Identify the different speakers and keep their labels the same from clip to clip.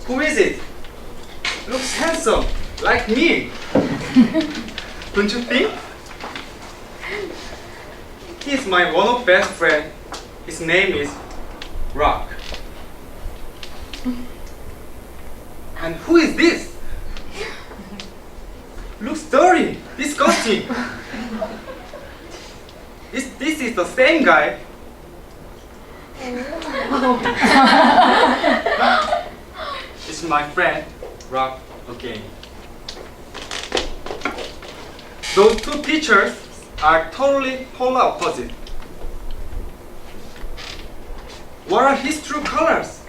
Speaker 1: Who is it? Looks handsome, like me. Don't you think? He's my one of best friend. His name is Rock. And who is this? Looks dirty, disgusting. This is the same guy. It's my friend, Rock again. Those two pictures are totally polar opposite. What are his true colors?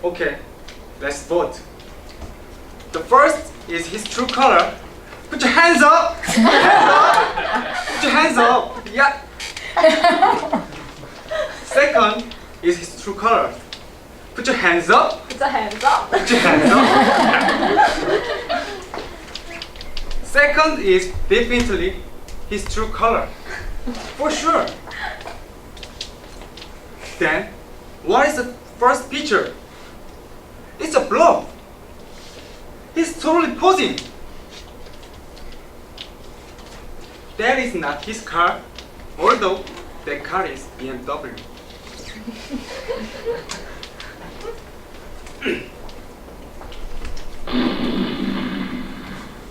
Speaker 1: Okay, let's vote. The first is his true color. Put your hands up! Hands up! Put your hands up! Yeah! Second is his true color. Put your hands up!
Speaker 2: Put your hands up!
Speaker 1: Put your hands up! Second is definitely his true color. For sure. Then, what is the first picture? It's a bluff. He's totally posing. That is not his car, although that car is BMW.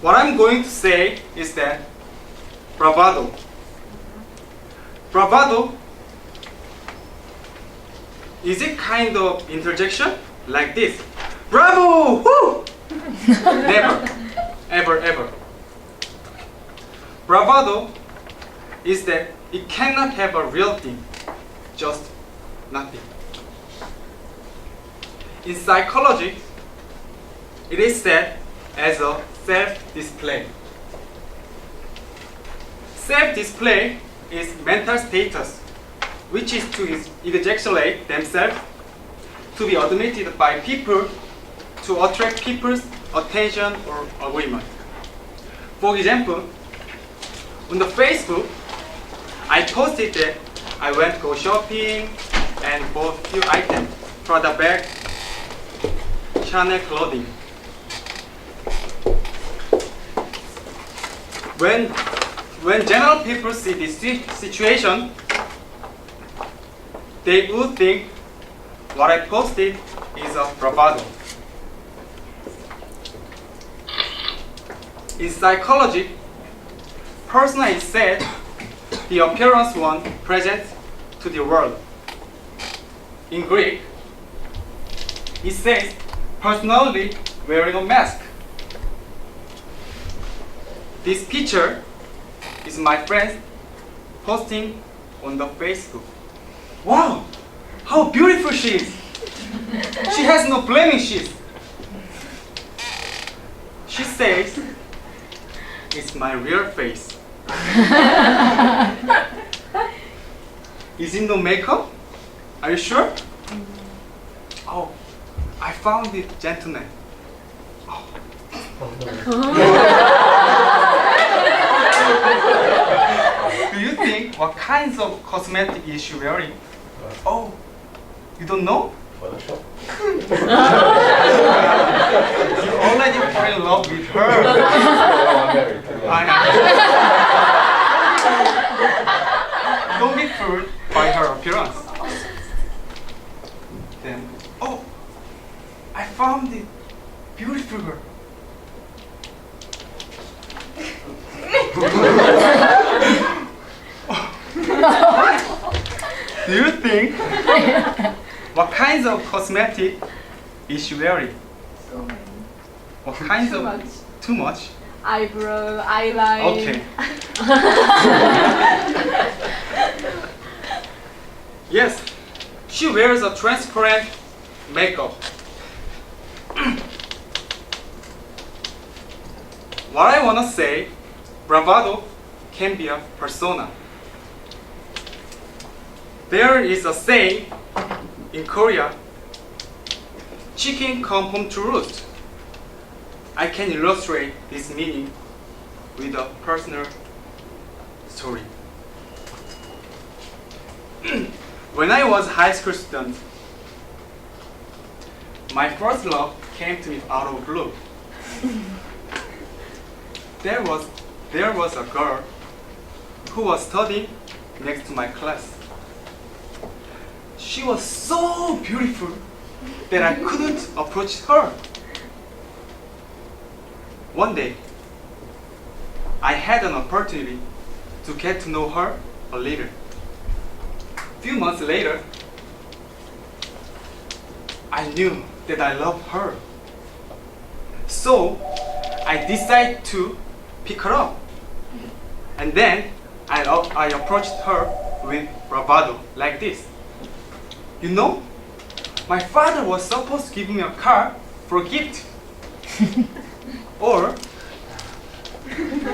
Speaker 1: What I'm going to say is that bravado. Bravado, is it kind of interjection? Like this. Bravo! Woo! Never. Ever, ever. Bravado is that it cannot have a real thing. Just nothing. In psychology, it is said as a self-display. Self-display is mental status, which is to ejaculate themselves to be admitted by people to attract people's attention or agreement. For example, on the Facebook, I posted that I went go shopping and bought few items, Prada bag, Chanel clothing. When general people see this situation, they would think what I posted is a bravado. In psychology, persona is said the appearance one presents to the world. In Greek, it says personality wearing a mask. This picture is my friend posting on the Facebook. Wow, how beautiful she is! She has no blemishes. She says, it's my real face. Is it no makeup? Are you sure? Oh, I found it, gentleman. Oh. Do you think what kinds of cosmetic is she wearing? Oh, you don't know?
Speaker 3: Photoshop?
Speaker 1: You already fell in love with her.
Speaker 3: I'm married.
Speaker 1: Don't be fooled by her appearance. Then, oh, I found it. Beautiful girl. Do you think what kinds of cosmetic is she wearing?
Speaker 2: So many.
Speaker 1: What kinds
Speaker 2: Too
Speaker 1: of
Speaker 2: much.
Speaker 1: too much?
Speaker 2: Eyebrow, eyeliner.
Speaker 1: Okay. Yes, she wears a transparent makeup. What I want to say, bravado can be a persona. There is a saying in Korea, chicken come home to roost. I can illustrate this meaning with a personal story. When I was a high school student, My first love came to me out of blue. There was a girl who was studying next to my class. She was so beautiful that I couldn't approach her. One day, I had an opportunity to get to know her a little. Few months later, I knew that I loved her. So, I decided to pick her up. And then, I approached her with bravado, like this. You know, my father was supposed to give me a car for a gift. Or,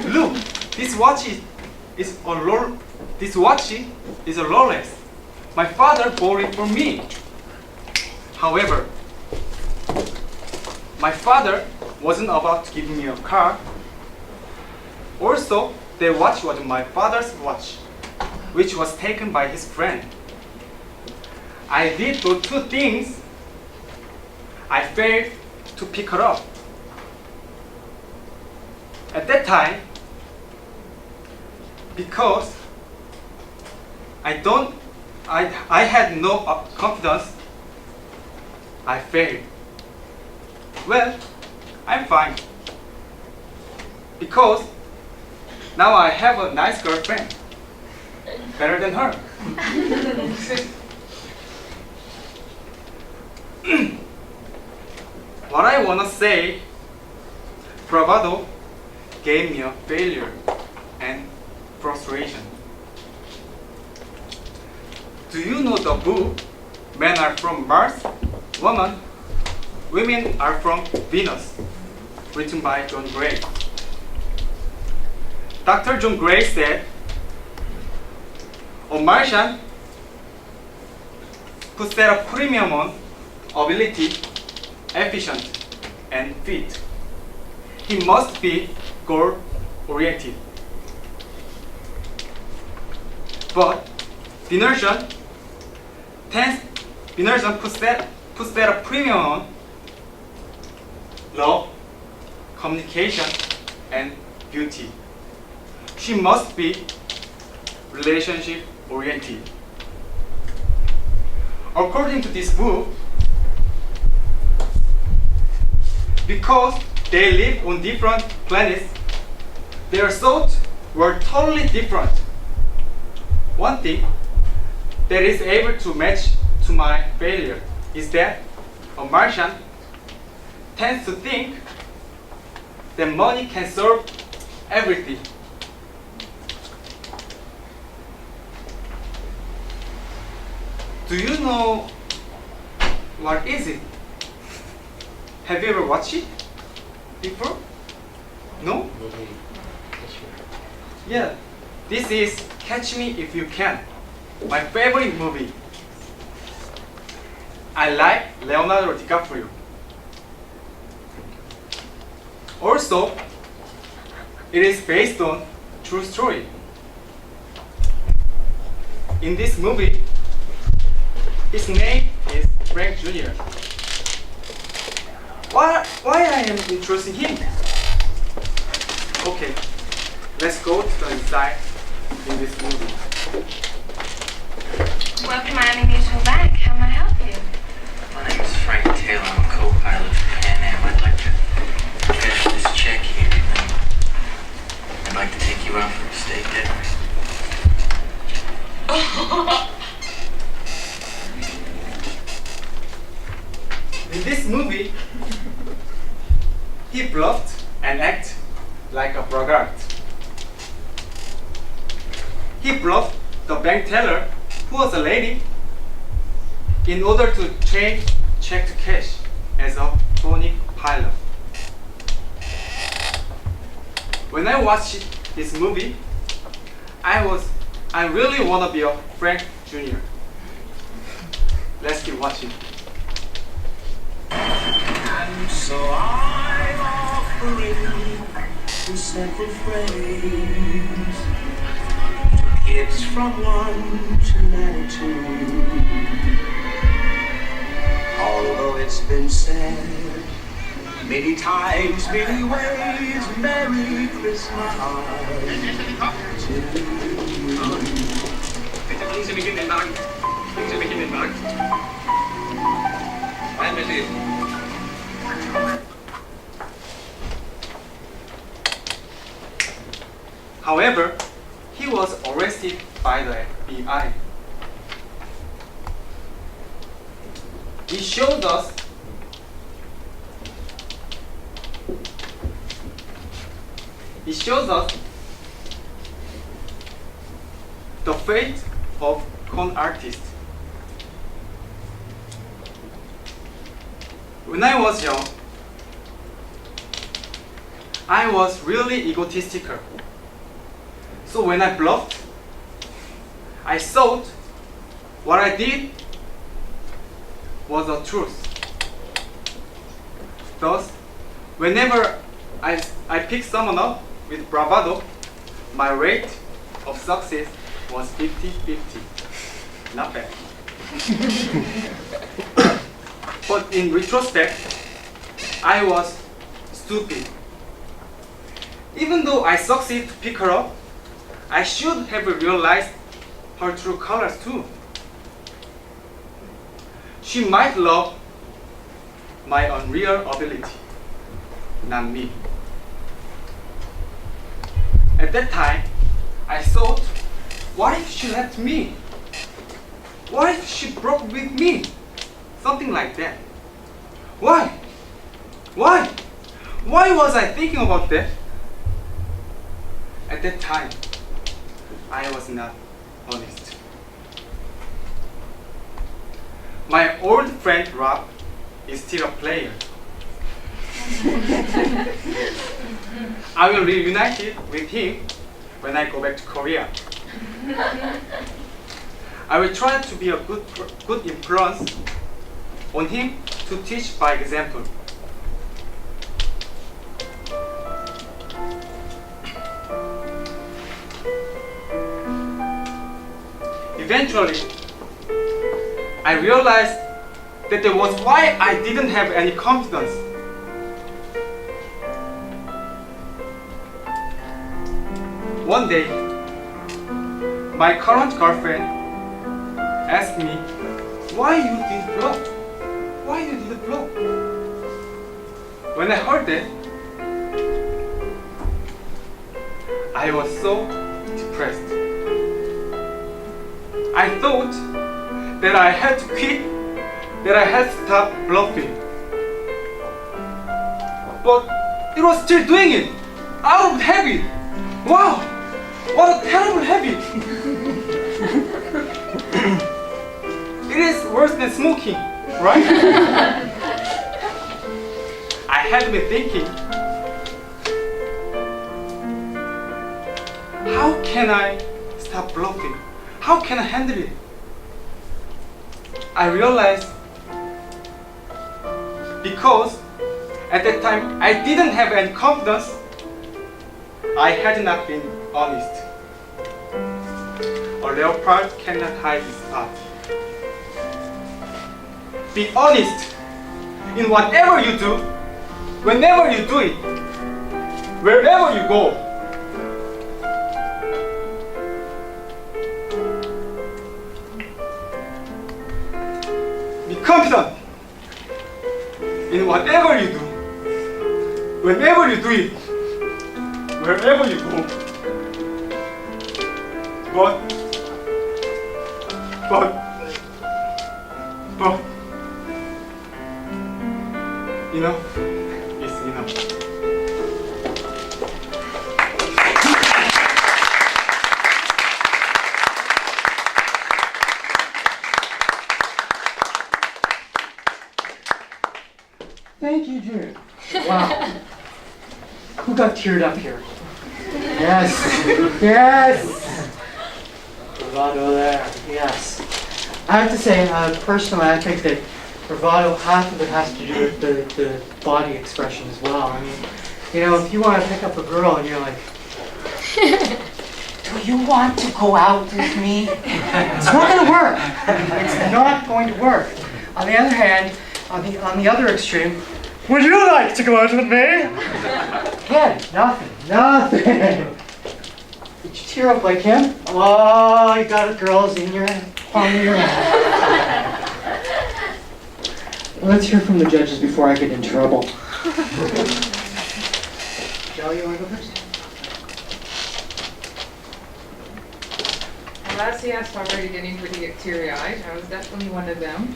Speaker 1: look, this watch is a Rolex. My father bought it for me. However, my father wasn't about to give me a car. Also, the watch was my father's watch, which was taken by his friend. I did those two things. I failed to pick her up. At that time, because I had no confidence, I failed. Well, I'm fine. Because now I have a nice girlfriend. Better than her. What I wanna say, bravado gave me a failure and frustration. Do you know the book, Men Are From Mars, Women Are From Venus, written by John Gray? Dr. John Gray said, a Martian who set a premium on ability, efficient, and fit. He must be goal-oriented. But Venusian puts that a premium on love, communication, and beauty. She must be relationship-oriented. According to this book, because they live on different planets, their thoughts were totally different. One thing that is able to match to my failure is that a Martian tends to think that money can solve everything. Do you know what is it? Have you ever watched it before? No? Yeah. This is Catch Me If You Can, my favorite movie. I like Leonardo DiCaprio. Also, it is based on true story. In this movie, his name is Frank Jr. Why I am introducing him? Okay, let's go to the inside in this movie.
Speaker 4: Welcome to Animation Bank. How may I help you?
Speaker 5: My name is Frank Taylor. I'm a co-pilot for Pan Am. I'd like to cash this check here, and then I'd like to take you out for a steak dinner.
Speaker 1: In this movie, he bluffed and acted like a braggart. He bluffed the bank teller, who was a lady, in order to change check to cash as a phony pilot. When I watched this movie, I really want to be a Frank Jr. Let's keep watching.
Speaker 6: And so I'm offering some simple phrase, kids from 1 to 92. Although it's been said many times, many ways, Merry Christmas to you.
Speaker 1: However, he was arrested by the FBI. It showed us the fate of con artists. When I was young, I was really egotistical. So when I bluffed, I thought what I did was the truth. Thus, whenever I picked someone up with bravado, my rate of success was 50-50. Not bad. But in retrospect, I was stupid. Even though I succeeded to pick her up, I should have realized her true colors too. She might love my unreal ability, not me. At that time, I thought, what if she left me? What if she broke with me? Something like that. Why? Why? Why was I thinking about that? At that time, I was not honest. My old friend Rob is still a player. I will reunite with him when I go back to Korea. I will try to be a good influence on him to teach by example. Eventually, I realized that there was why I didn't have any confidence. One day, my current girlfriend asked me why you did bluff. Why you did bluff? When I heard that, I was so depressed. I thought that I had to quit, that I had to stop bluffing. But it was still doing it, out of habit. Wow, what a terrible habit. It is worse than smoking, right? I had been thinking, how can I stop bluffing? How can I handle it? I realized because at that time I didn't have any confidence, I had not been honest. A leopard cannot hide its spot. Be honest in whatever you do, whenever you do it, wherever you go. Be confident in whatever you do, whenever you do it, wherever you go. But enough is enough.
Speaker 7: Thank you, June. Wow. Who got teared up here? Yes. Yes. Bravado there. Yes. I have to say, personally, I think that bravado, half of it has to do with the body expression as well. I mean, you know, if you want to pick up a girl and you're like, do you want to go out with me? It's not going to work. It's not going to work. On the other hand, On the other extreme, would you like to go out with me? Again, nothing. Did you tear up like him? Oh, you got a girl's in your palm of your hand. Let's hear from the judges before I get in trouble. Joe, you want to go first?
Speaker 8: Well, as he asked already, getting pretty teary-eyed, I was definitely one of them.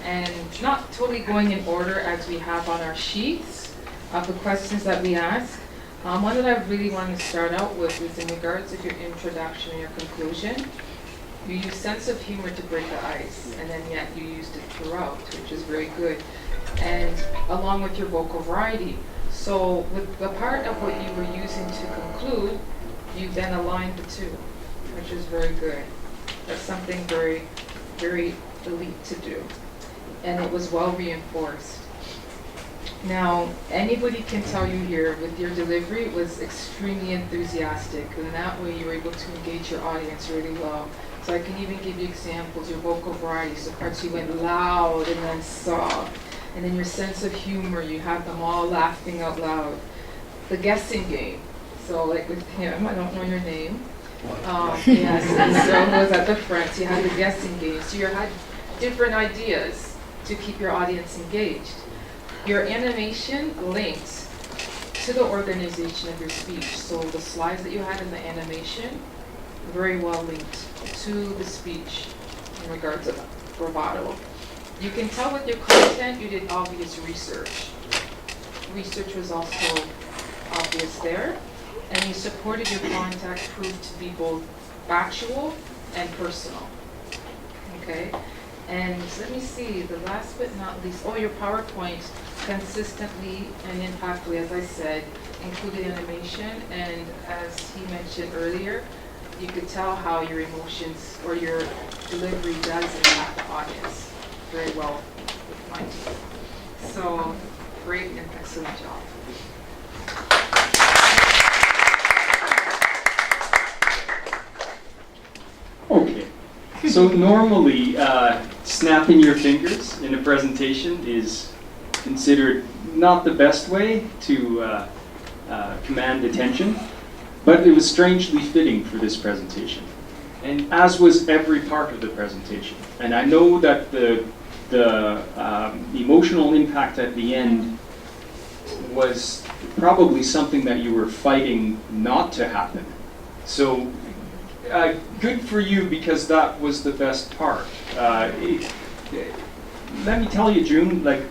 Speaker 8: And not totally going in order as we have on our sheets of the questions that we ask. One that I really want to start out with is in regards of your introduction and your conclusion. You use sense of humor to break the ice, and then yet you used it throughout, which is very good. And along with your vocal variety. So with the part of what you were using to conclude, you then aligned the two, which is very good. That's something very, very elite to do. And it was well reinforced. Now, anybody can tell you here with your delivery was extremely enthusiastic, and that way you were able to engage your audience really well. So I can even give you examples, your vocal variety, so parts you went loud and then soft. And then your sense of humor, you had them all laughing out loud. The guessing game, so like with him, I don't know your name. Yes, and so was at the front, you had the guessing game. So you had different ideas to keep your audience engaged. Your animation linked to the organization of your speech. So the slides that you had in the animation, very well linked to the speech in regards to Bravado. You can tell with your content you did obvious research. Research was also obvious there. And you supported your content proved to be both factual and personal. Okay? And let me see, the last but not least, your PowerPoint consistently and impactfully, as I said, included animation. And as he mentioned earlier, you could tell how your emotions or your delivery does impact the audience very well with my team. So, great and excellent job.
Speaker 9: Okay, so normally snapping your fingers in a presentation is considered not the best way to command attention, but it was strangely fitting for this presentation, and as was every part of the presentation. And I know that the emotional impact at the end was probably something that you were fighting not to happen. So good for you, because that was the best part. Let me tell you, June, like,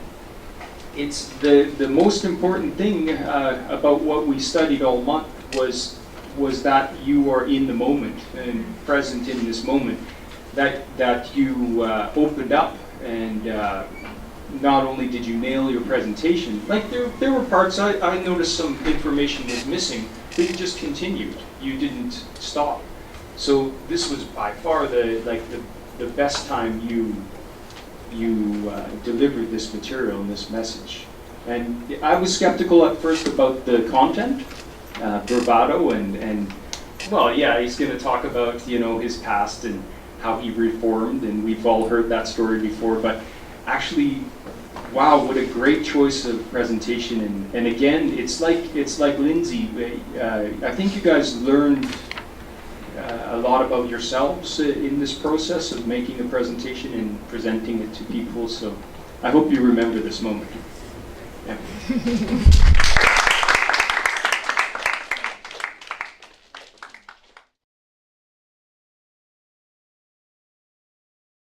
Speaker 9: it's the most important thing about what we studied all month was that you are in the moment and present in this moment. That you opened up, and not only did you nail your presentation, like there were parts I noticed some information was missing, but you just continued. You didn't stop. So this was by far the best time you delivered this material and this message. And I was skeptical at first about the content, Bravado, and well, yeah, he's going to talk about his past and how he reformed, and we've all heard that story before. But actually, wow, what a great choice of presentation! And again, it's like Lindsay. I think you guys learned a lot about yourselves in this process of making a presentation and presenting it to people. So I hope you remember this moment. Yeah.